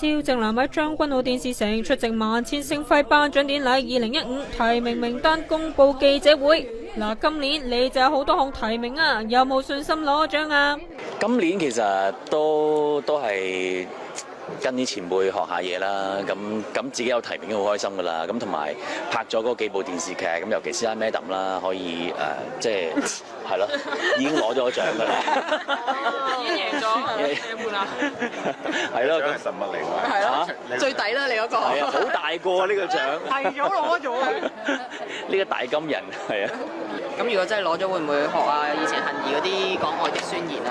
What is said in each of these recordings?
蕭正楠喺將軍澳電視城出席萬千星輝頒獎典禮2015提名名單公布記者會。嗱，今年你就有好多項提名啊，有冇信心攞獎啊？今年其實都係跟啲前輩學下嘢啦，咁自己有提名都好開心噶啦，咁同埋拍咗嗰幾部電視劇，咁尤其是《Madam》啦，可以即係係咯，已經攞咗獎噶啦，已經贏咗一半啦，係咯，咁係實物嚟㗎，係咯，最抵啦你嗰個，係啊，好大個呢個獎，係咗攞咗，呢個大金人係啊。咁如果真係攞咗，會唔會學啊以前杏兒嗰啲講愛的宣言啊？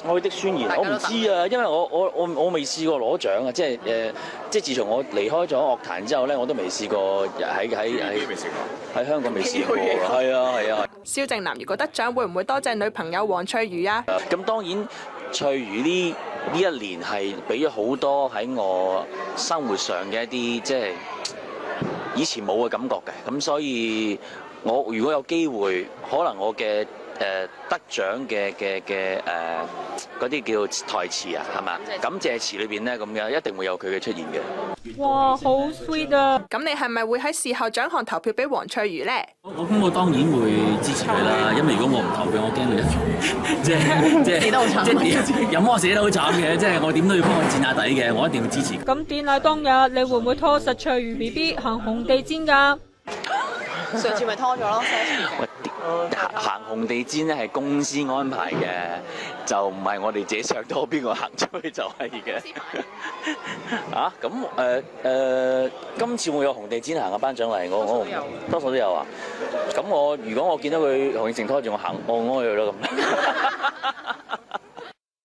愛的宣言，我唔知啊，因為我未試過攞獎啊，即係自從我離開咗樂壇之後咧，我都未試過喺香港未試過，係啊。蕭正楠如果得獎，會唔會多謝女朋友黃翠如啊？咁當然，翠如呢一年係俾咗好多喺我生活上嘅一啲即係以前冇嘅感覺嘅，咁所以我如果有機會，可能我嘅得獎嘅嗰啲叫台詞啊，係嘛？感謝詞裏邊咧咁樣，一定會有佢嘅出現嘅。哇，好 sweet 啊！咁你係咪會喺事後獎項投票俾黃翠如咧？我當然會支持佢啦，因為如果我唔投票，我驚佢即死得好慘，有我死得好慘嘅，即係我點都要幫佢墊下底嘅，我一定要支持。咁典禮當日，你會唔會拖實翠如 BB 行紅地氈㗎？上次咪拖咗咯，行紅地氈咧係公司安排嘅，就唔係我哋自己想拖邊個行出去就係嘅。咁今次會有紅地氈行嘅頒獎禮，我多數都有啊。咁如果我見到佢洪永城拖住我行，我安佢咯咁。